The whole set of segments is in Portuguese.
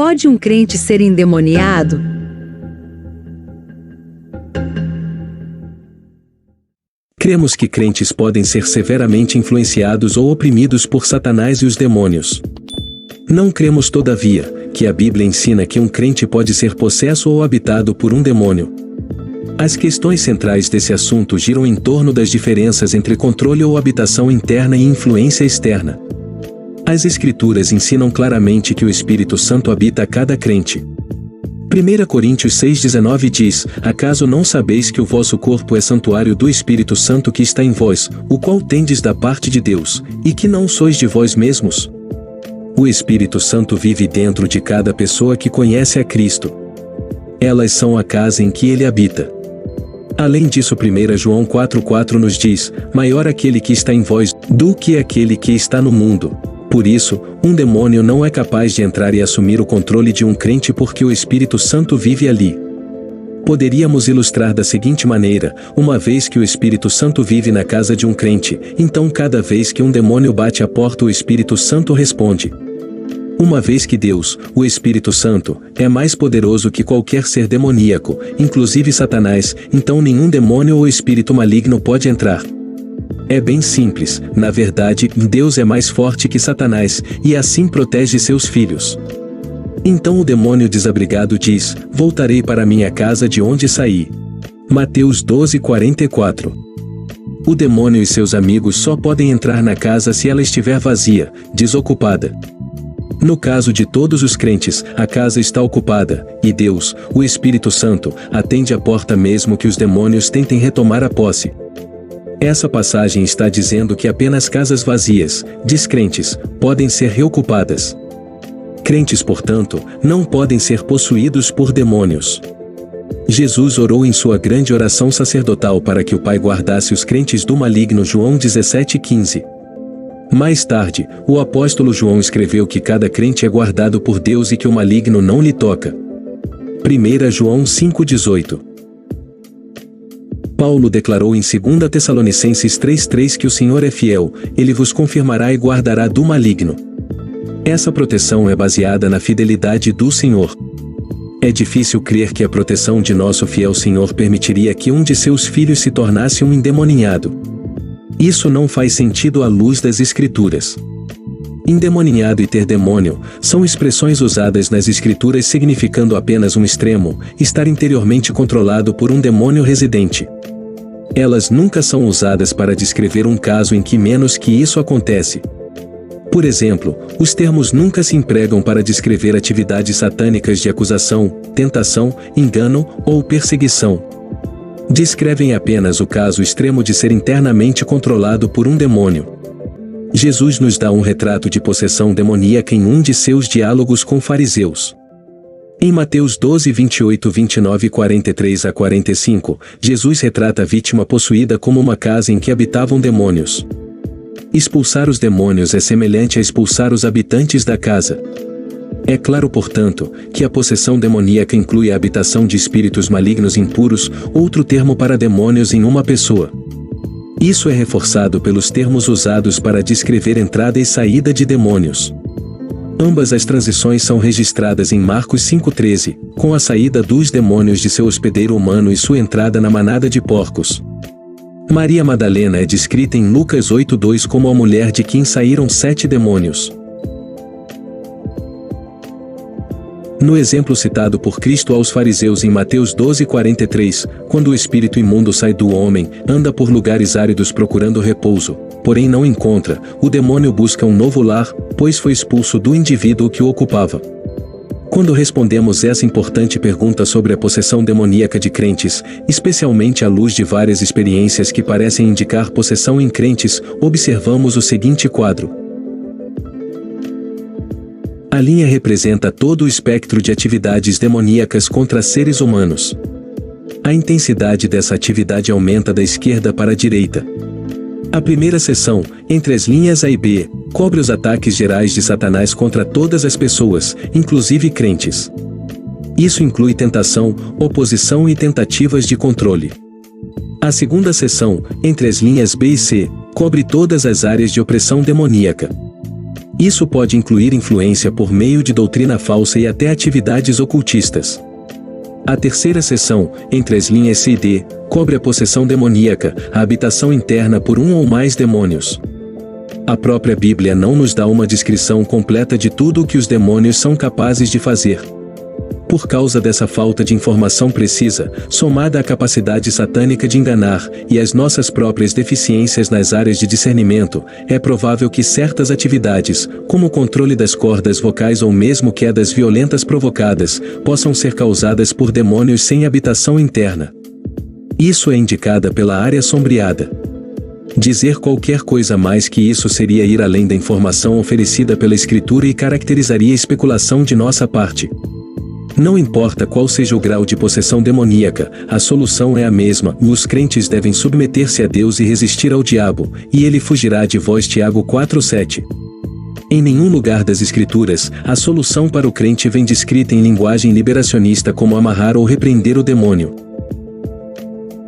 Pode um crente ser endemoniado? Cremos que crentes podem ser severamente influenciados ou oprimidos por Satanás e os demônios. Não cremos, todavia, que a Bíblia ensina que um crente pode ser possesso ou habitado por um demônio. As questões centrais desse assunto giram em torno das diferenças entre controle ou habitação interna e influência externa. As Escrituras ensinam claramente que o Espírito Santo habita cada crente. 1 Coríntios 6,19 diz: Acaso não sabeis que o vosso corpo é santuário do Espírito Santo que está em vós, o qual tendes da parte de Deus, e que não sois de vós mesmos? O Espírito Santo vive dentro de cada pessoa que conhece a Cristo. Elas são a casa em que ele habita. Além disso, 1 João 4,4 nos diz: Maior aquele que está em vós do que aquele que está no mundo. Por isso, um demônio não é capaz de entrar e assumir o controle de um crente porque o Espírito Santo vive ali. Poderíamos ilustrar da seguinte maneira: uma vez que o Espírito Santo vive na casa de um crente, então cada vez que um demônio bate à porta, o Espírito Santo responde. Uma vez que Deus, o Espírito Santo, é mais poderoso que qualquer ser demoníaco, inclusive Satanás, então nenhum demônio ou espírito maligno pode entrar. É bem simples, na verdade, Deus é mais forte que Satanás, e assim protege seus filhos. Então o demônio desabrigado diz: Voltarei para minha casa de onde saí. Mateus 12,44. O demônio e seus amigos só podem entrar na casa se ela estiver vazia, desocupada. No caso de todos os crentes, a casa está ocupada, e Deus, o Espírito Santo, atende a porta mesmo que os demônios tentem retomar a posse. Essa passagem está dizendo que apenas casas vazias, descrentes, podem ser reocupadas. Crentes, portanto, não podem ser possuídos por demônios. Jesus orou em sua grande oração sacerdotal para que o Pai guardasse os crentes do maligno. João 17,15. Mais tarde, o apóstolo João escreveu que cada crente é guardado por Deus e que o maligno não lhe toca. 1 João 5,18. Paulo declarou em 2 Tessalonicenses 3,3 que o Senhor é fiel, ele vos confirmará e guardará do maligno. Essa proteção é baseada na fidelidade do Senhor. É difícil crer que a proteção de nosso fiel Senhor permitiria que um de seus filhos se tornasse um endemoninhado. Isso não faz sentido à luz das Escrituras. Endemoninhado e ter demônio são expressões usadas nas Escrituras significando apenas um extremo, estar interiormente controlado por um demônio residente. Elas nunca são usadas para descrever um caso em que menos que isso acontece. Por exemplo, os termos nunca se empregam para descrever atividades satânicas de acusação, tentação, engano ou perseguição. Descrevem apenas o caso extremo de ser internamente controlado por um demônio. Jesus nos dá um retrato de possessão demoníaca em um de seus diálogos com fariseus. Em Mateus 12, 28, 29 e 43 a 45, Jesus retrata a vítima possuída como uma casa em que habitavam demônios. Expulsar os demônios é semelhante a expulsar os habitantes da casa. É claro, portanto, que a possessão demoníaca inclui a habitação de espíritos malignos impuros, outro termo para demônios em uma pessoa. Isso é reforçado pelos termos usados para descrever entrada e saída de demônios. Ambas as transições são registradas em Marcos 5,13, com a saída dos demônios de seu hospedeiro humano e sua entrada na manada de porcos. Maria Madalena é descrita em Lucas 8,2 como a mulher de quem saíram 7 demônios. No exemplo citado por Cristo aos fariseus em Mateus 12,43, quando o espírito imundo sai do homem, anda por lugares áridos procurando repouso, porém não encontra, o demônio busca um novo lar, pois foi expulso do indivíduo que o ocupava. Quando respondemos essa importante pergunta sobre a possessão demoníaca de crentes, especialmente à luz de várias experiências que parecem indicar possessão em crentes, observamos o seguinte quadro. A linha representa todo o espectro de atividades demoníacas contra seres humanos. A intensidade dessa atividade aumenta da esquerda para a direita. A primeira seção, entre as linhas A e B, cobre os ataques gerais de Satanás contra todas as pessoas, inclusive crentes. Isso inclui tentação, oposição e tentativas de controle. A segunda seção, entre as linhas B e C, cobre todas as áreas de opressão demoníaca. Isso pode incluir influência por meio de doutrina falsa e até atividades ocultistas. A terceira seção, entre as linhas C e D, cobre a possessão demoníaca, a habitação interna por um ou mais demônios. A própria Bíblia não nos dá uma descrição completa de tudo o que os demônios são capazes de fazer. Por causa dessa falta de informação precisa, somada à capacidade satânica de enganar, e às nossas próprias deficiências nas áreas de discernimento, é provável que certas atividades, como o controle das cordas vocais ou mesmo quedas violentas provocadas, possam ser causadas por demônios sem habitação interna. Isso é indicada pela área sombreada. Dizer qualquer coisa mais que isso seria ir além da informação oferecida pela Escritura e caracterizaria especulação de nossa parte. Não importa qual seja o grau de possessão demoníaca, a solução é a mesma: os crentes devem submeter-se a Deus e resistir ao diabo, e ele fugirá de vós. Tiago 4:7. Em nenhum lugar das Escrituras, a solução para o crente vem descrita em linguagem liberacionista como amarrar ou repreender o demônio.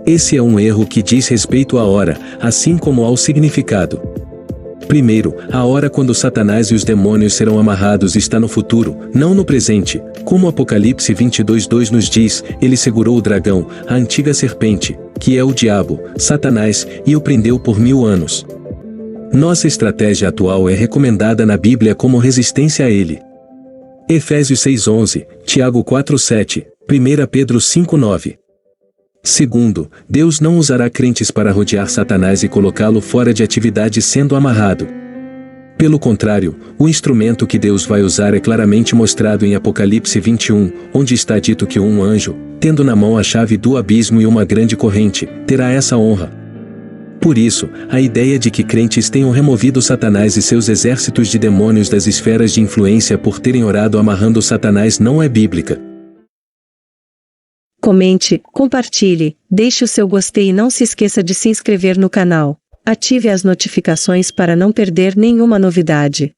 Esse é um erro que diz respeito à hora, assim como ao significado. Primeiro, a hora quando Satanás e os demônios serão amarrados está no futuro, não no presente. Como Apocalipse 22:2 nos diz, ele segurou o dragão, a antiga serpente, que é o diabo, Satanás, e o prendeu por 1000 anos. Nossa estratégia atual é recomendada na Bíblia como resistência a ele. Efésios 6:11, Tiago 4:7, 1 Pedro 5:9. Segundo, Deus não usará crentes para rodear Satanás e colocá-lo fora de atividade sendo amarrado. Pelo contrário, o instrumento que Deus vai usar é claramente mostrado em Apocalipse 21, onde está dito que um anjo, tendo na mão a chave do abismo e uma grande corrente, terá essa honra. Por isso, a ideia de que crentes tenham removido Satanás e seus exércitos de demônios das esferas de influência por terem orado amarrando Satanás não é bíblica. Comente, compartilhe, deixe o seu gostei e não se esqueça de se inscrever no canal. Ative as notificações para não perder nenhuma novidade.